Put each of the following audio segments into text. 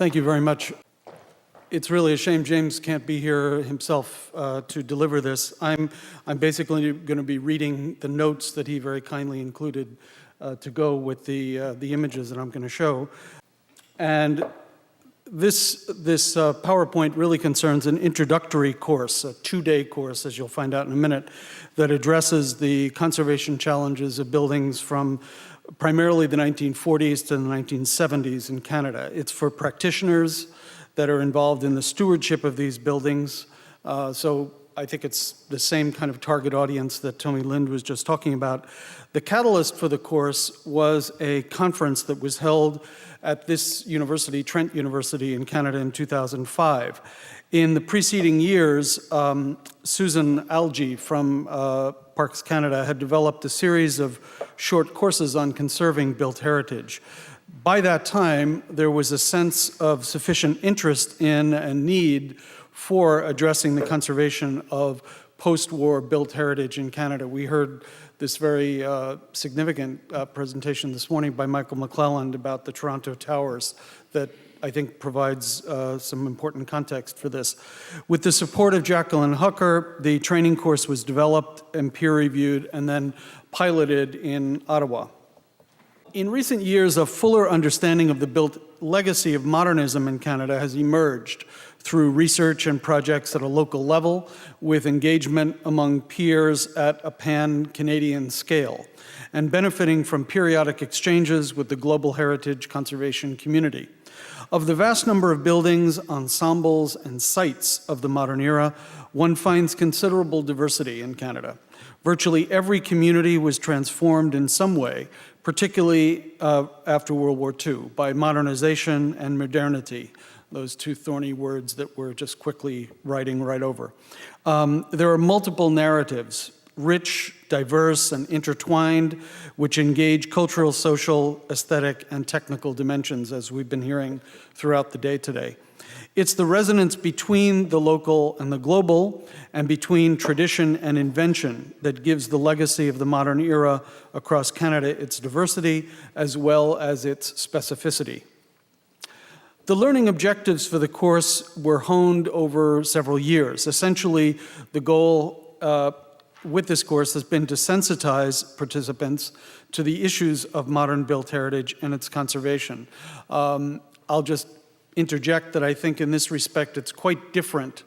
Thank you very much. It's really a shame James can't be here himself to deliver this. I'm basically going to be reading the notes that he very kindly included to go with the images that I'm going to show. And this PowerPoint really concerns an introductory course, a 2-day course, as you'll find out in a minute, that addresses the conservation challenges of buildings from primarily the 1940s to the 1970s in Canada. It's for practitioners that are involved in the stewardship of these buildings. So I think it's the same kind of target audience that Tony Lind was just talking about. The catalyst for the course was a conference that was held at this university, Trent University in Canada in 2005. In the preceding years, Susan Algie from Parks Canada had developed a series of short courses on conserving built heritage. By that time, there was a sense of sufficient interest in and need for addressing the conservation of post-war built heritage in Canada. We heard this very significant presentation this morning by Michael McClelland about the Toronto Towers that I think provides some important context for this. With the support of Jacqueline Hucker, the training course was developed and peer-reviewed and then piloted in Ottawa. In recent years, a fuller understanding of the built legacy of modernism in Canada has emerged through research and projects at a local level with engagement among peers at a pan-Canadian scale and benefiting from periodic exchanges with the global heritage conservation community. Of the vast number of buildings, ensembles, and sites of the modern era, one finds considerable diversity in Canada. Virtually every community was transformed in some way, particularly after World War II, by modernization and modernity, those two thorny words that we're just quickly writing right over. There are multiple narratives, rich, diverse, and intertwined, which engage cultural, social, aesthetic, and technical dimensions, as we've been hearing throughout the day today. It's the resonance between the local and the global, and between tradition and invention, that gives the legacy of the modern era across Canada its diversity, as well as its specificity. The learning objectives for the course were honed over several years. Essentially, the goal with this course has been to sensitize participants to the issues of modern built heritage and its conservation. I'll just interject that I think in this respect it's quite different,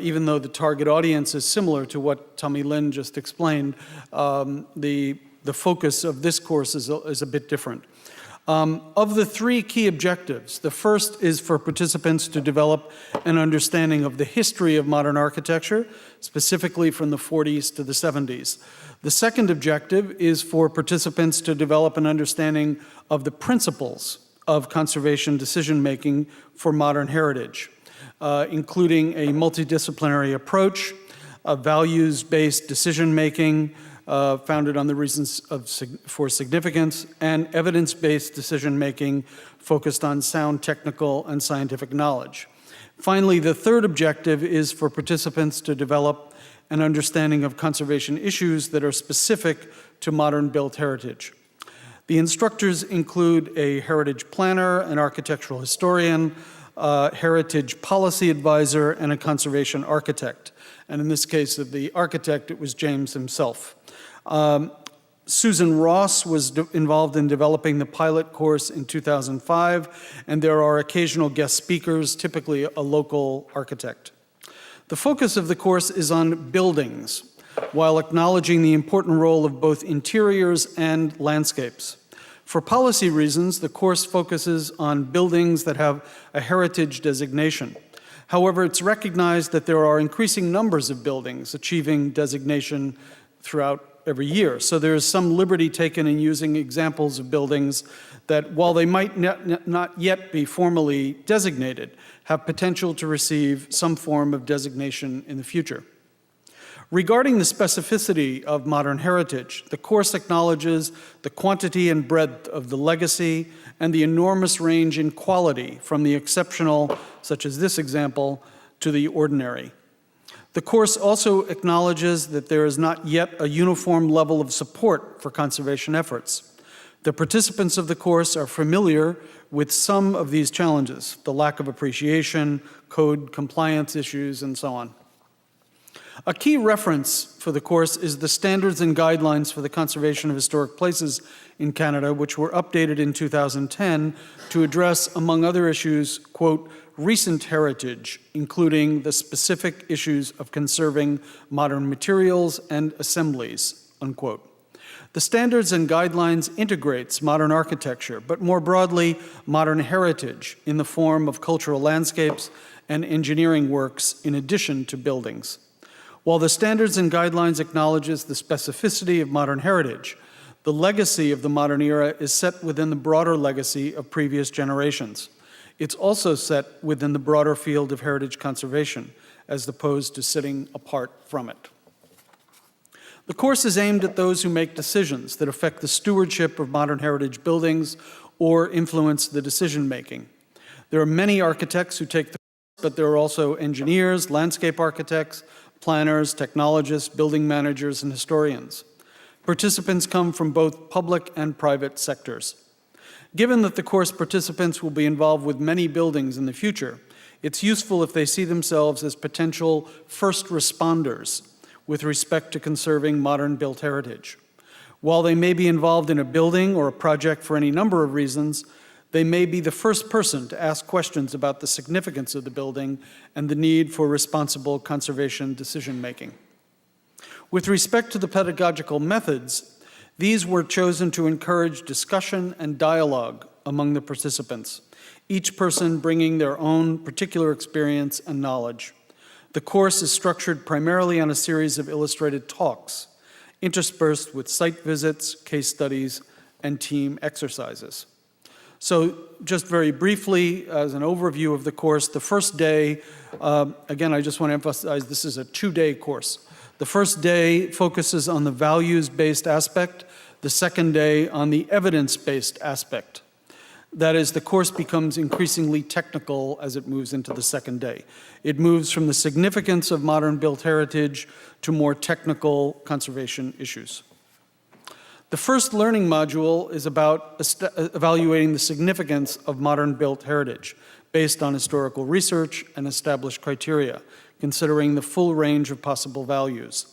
even though the target audience is similar to what Tommy Lind just explained. The focus of this course is a bit different. Of the 3 key objectives, the first is for participants to develop an understanding of the history of modern architecture, specifically from the 40s to the 70s. The second objective is for participants to develop an understanding of the principles of conservation decision-making for modern heritage, including a multidisciplinary approach, a values-based decision-making founded on the reasons for significance, and evidence-based decision-making focused on sound technical and scientific knowledge. Finally, the third objective is for participants to develop an understanding of conservation issues that are specific to modern built heritage. The instructors include a heritage planner, an architectural historian, a heritage policy advisor, and a conservation architect. And in this case of the architect, it was James himself. Susan Ross was involved in developing the pilot course in 2005, and there are occasional guest speakers, typically a local architect. The focus of the course is on buildings, while acknowledging the important role of both interiors and landscapes. For policy reasons, the course focuses on buildings that have a heritage designation. However, it's recognized that there are increasing numbers of buildings achieving designation throughout every year. So there is some liberty taken in using examples of buildings that, while they might not yet be formally designated, have potential to receive some form of designation in the future. Regarding the specificity of modern heritage, the course acknowledges the quantity and breadth of the legacy and the enormous range in quality from the exceptional, such as this example, to the ordinary. The course also acknowledges that there is not yet a uniform level of support for conservation efforts. The participants of the course are familiar with some of these challenges, the lack of appreciation, code compliance issues, and so on. A key reference for the course is the Standards and Guidelines for the Conservation of Historic Places in Canada, which were updated in 2010 to address, among other issues, quote, recent heritage, including the specific issues of conserving modern materials and assemblies, unquote. The Standards and Guidelines integrates modern architecture, but more broadly, modern heritage in the form of cultural landscapes and engineering works in addition to buildings. While the Standards and Guidelines acknowledges the specificity of modern heritage, the legacy of the modern era is set within the broader legacy of previous generations. It's also set within the broader field of heritage conservation, as opposed to sitting apart from it. The course is aimed at those who make decisions that affect the stewardship of modern heritage buildings or influence the decision-making. There are many architects who take the course, but there are also engineers, landscape architects, planners, technologists, building managers, and historians. Participants come from both public and private sectors. Given that the course participants will be involved with many buildings in the future, it's useful if they see themselves as potential first responders with respect to conserving modern built heritage. While they may be involved in a building or a project for any number of reasons, they may be the first person to ask questions about the significance of the building and the need for responsible conservation decision-making. With respect to the pedagogical methods, these were chosen to encourage discussion and dialogue among the participants, each person bringing their own particular experience and knowledge. The course is structured primarily on a series of illustrated talks, interspersed with site visits, case studies, and team exercises. So just very briefly, as an overview of the course, the first day, again, I just want to emphasize this is a 2-day course. The first day focuses on the values-based aspect, the second day on the evidence-based aspect. That is, the course becomes increasingly technical as it moves into the second day. It moves from the significance of modern built heritage to more technical conservation issues. The first learning module is about evaluating the significance of modern built heritage based on historical research and established criteria, considering the full range of possible values.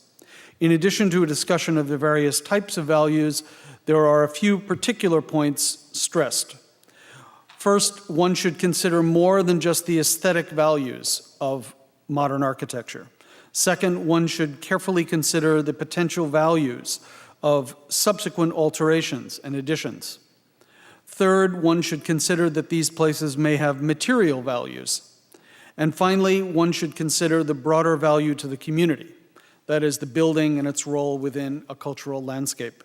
In addition to a discussion of the various types of values, there are a few particular points stressed. First, one should consider more than just the aesthetic values of modern architecture. Second, one should carefully consider the potential values of subsequent alterations and additions. Third, one should consider that these places may have material values. And finally, one should consider the broader value to the community, that is, the building and its role within a cultural landscape.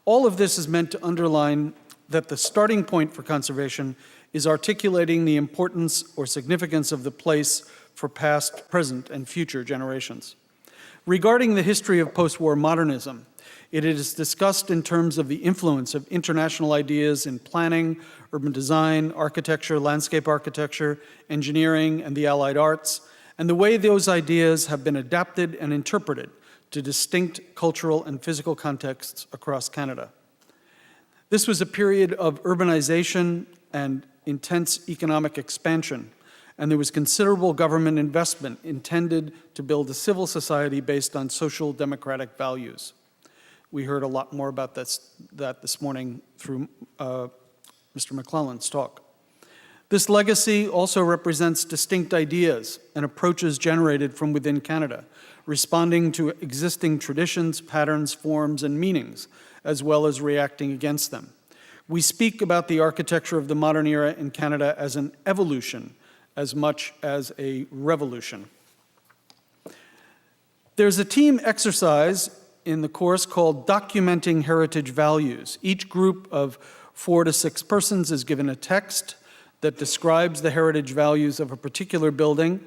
All of this is meant to underline that the starting point for conservation is articulating the importance or significance of the place for past, present, and future generations. Regarding the history of post-war modernism, it is discussed in terms of the influence of international ideas in planning, urban design, architecture, landscape architecture, engineering, and the allied arts, and the way those ideas have been adapted and interpreted to distinct cultural and physical contexts across Canada. This was a period of urbanization and intense economic expansion, and there was considerable government investment intended to build a civil society based on social democratic values. We heard a lot more about that this morning through Mr. McClellan's talk. This legacy also represents distinct ideas and approaches generated from within Canada, responding to existing traditions, patterns, forms, and meanings, as well as reacting against them. We speak about the architecture of the modern era in Canada as an evolution as much as a revolution. There's a team exercise in the course called Documenting Heritage Values. Each group of 4 to 6 persons is given a text that describes the heritage values of a particular building.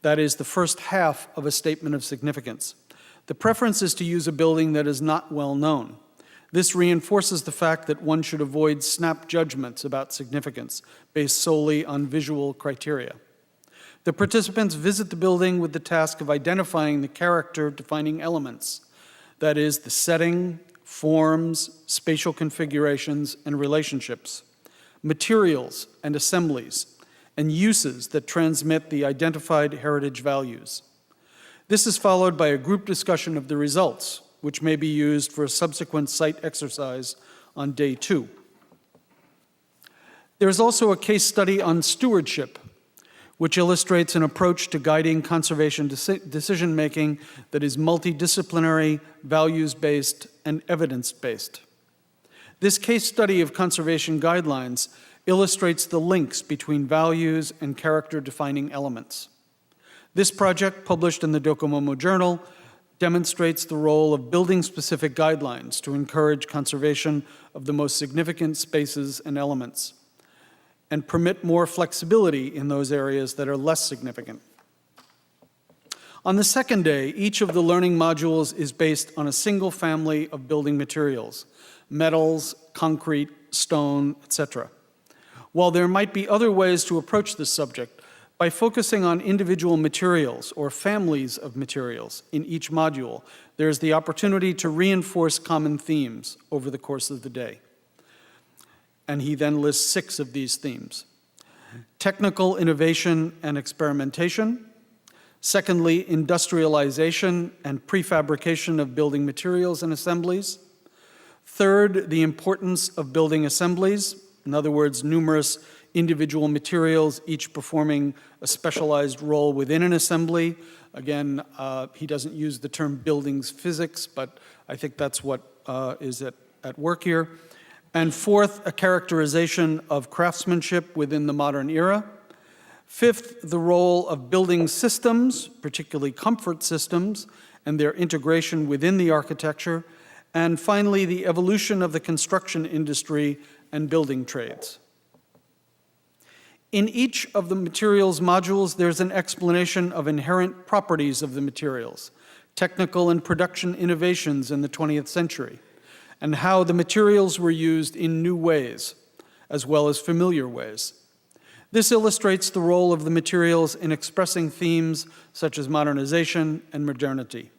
That is the first half of a statement of significance. The preference is to use a building that is not well known. This reinforces the fact that one should avoid snap judgments about significance based solely on visual criteria. The participants visit the building with the task of identifying the character-defining elements, that is, the setting, forms, spatial configurations, and relationships, materials and assemblies, and uses that transmit the identified heritage values. This is followed by a group discussion of the results, which may be used for a subsequent site exercise on day 2. There is also a case study on stewardship, which illustrates an approach to guiding conservation decision-making that is multidisciplinary, values-based, and evidence-based. This case study of conservation guidelines illustrates the links between values and character-defining elements. This project, published in the Docomomo Journal, demonstrates the role of building-specific guidelines to encourage conservation of the most significant spaces and elements, and permit more flexibility in those areas that are less significant. On the second day, each of the learning modules is based on a single family of building materials: metals, concrete, stone, etc. While there might be other ways to approach this subject, by focusing on individual materials or families of materials in each module, there is the opportunity to reinforce common themes over the course of the day. And he then lists 6 of these themes: technical innovation and experimentation. Secondly, industrialization and prefabrication of building materials and assemblies. Third, the importance of building assemblies. In other words, numerous individual materials, each performing a specialized role within an assembly. Again, he doesn't use the term buildings physics, but I think that's what is at work here. And fourth, a characterization of craftsmanship within the modern era. Fifth, the role of building systems, particularly comfort systems, and their integration within the architecture. And finally, the evolution of the construction industry and building trades. In each of the materials modules, there's an explanation of inherent properties of the materials, technical and production innovations in the 20th century, and how the materials were used in new ways, as well as familiar ways. This illustrates the role of the materials in expressing themes such as modernization and modernity.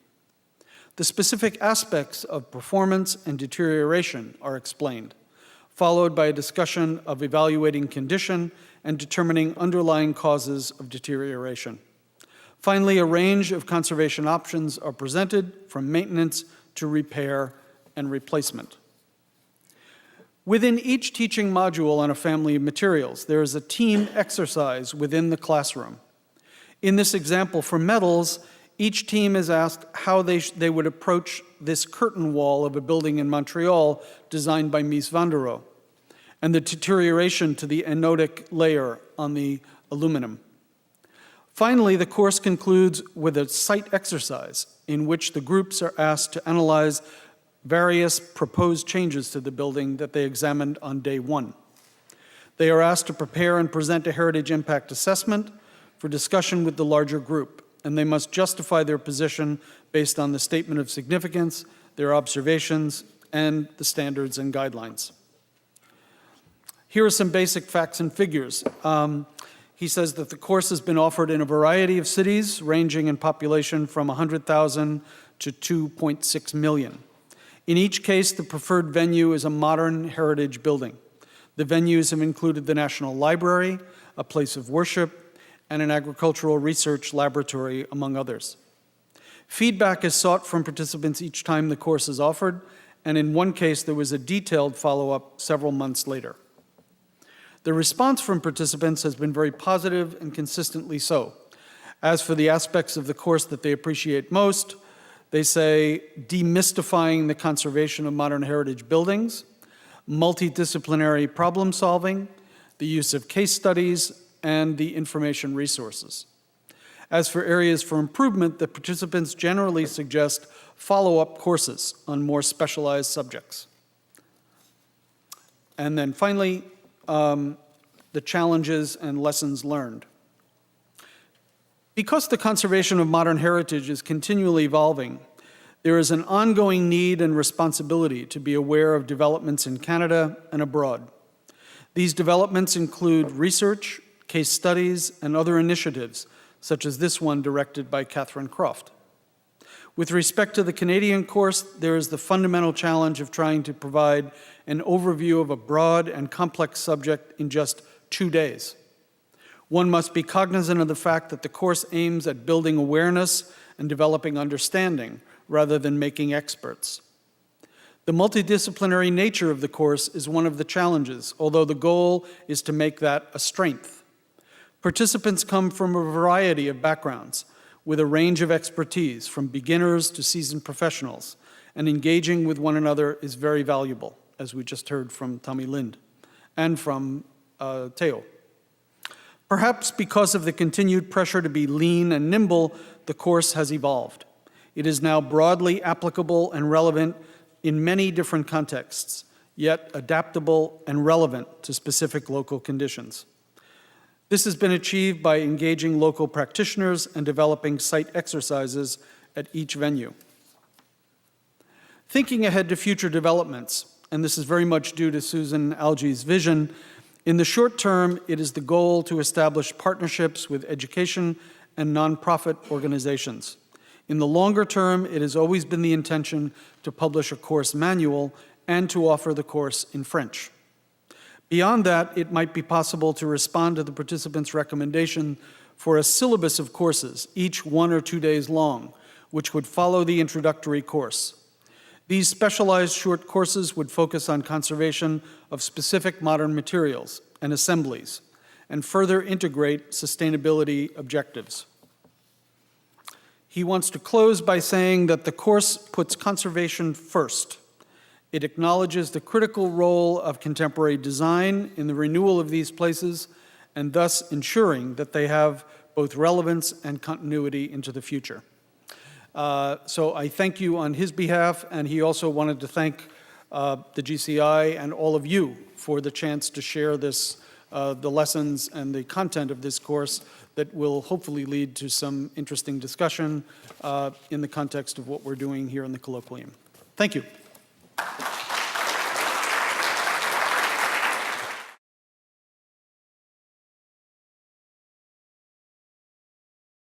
The specific aspects of performance and deterioration are explained, followed by a discussion of evaluating condition and determining underlying causes of deterioration. Finally, a range of conservation options are presented, from maintenance to repair and replacement. Within each teaching module on a family of materials, there is a team exercise within the classroom. In this example for metals, each team is asked how they would approach this curtain wall of a building in Montreal designed by Mies van der Rohe, and the deterioration to the anodic layer on the aluminum. Finally, the course concludes with a site exercise in which the groups are asked to analyze various proposed changes to the building that they examined on day 1. They are asked to prepare and present a heritage impact assessment for discussion with the larger group, and they must justify their position based on the statement of significance, their observations, and the standards and guidelines. Here are some basic facts and figures. He says that the course has been offered in a variety of cities, ranging in population from 100,000 to 2.6 million. In each case, the preferred venue is a modern heritage building. The venues have included the National Library, a place of worship, and an agricultural research laboratory, among others. Feedback is sought from participants each time the course is offered, and in one case, there was a detailed follow-up several months later. The response from participants has been very positive and consistently so. As for the aspects of the course that they appreciate most, they say demystifying the conservation of modern heritage buildings, multidisciplinary problem solving, the use of case studies, and the information resources. As for areas for improvement, the participants generally suggest follow-up courses on more specialized subjects. And then finally, the challenges and lessons learned. Because the conservation of modern heritage is continually evolving, there is an ongoing need and responsibility to be aware of developments in Canada and abroad. These developments include research, case studies, and other initiatives, such as this one directed by Catherine Croft. With respect to the Canadian course, there is the fundamental challenge of trying to provide an overview of a broad and complex subject in just 2 days. One must be cognizant of the fact that the course aims at building awareness and developing understanding rather than making experts. The multidisciplinary nature of the course is one of the challenges, although the goal is to make that a strength. Participants come from a variety of backgrounds, with a range of expertise, from beginners to seasoned professionals, and engaging with one another is very valuable, as we just heard from Tommy Lind and from Theo. Perhaps because of the continued pressure to be lean and nimble, the course has evolved. It is now broadly applicable and relevant in many different contexts, yet adaptable and relevant to specific local conditions. This has been achieved by engaging local practitioners and developing site exercises at each venue. Thinking ahead to future developments, and this is very much due to Susan Alge's vision, in the short term, it is the goal to establish partnerships with education and nonprofit organizations. In the longer term, it has always been the intention to publish a course manual and to offer the course in French. Beyond that, it might be possible to respond to the participants' recommendation for a syllabus of courses, each 1 or 2 days long, which would follow the introductory course. These specialized short courses would focus on conservation of specific modern materials and assemblies, and further integrate sustainability objectives. He wants to close by saying that the course puts conservation first. It acknowledges the critical role of contemporary design in the renewal of these places, and thus ensuring that they have both relevance and continuity into the future. So I thank you on his behalf, and he also wanted to thank the GCI and all of you for the chance to share this, the lessons and the content of this course that will hopefully lead to some interesting discussion in the context of what we're doing here in the colloquium. Thank you.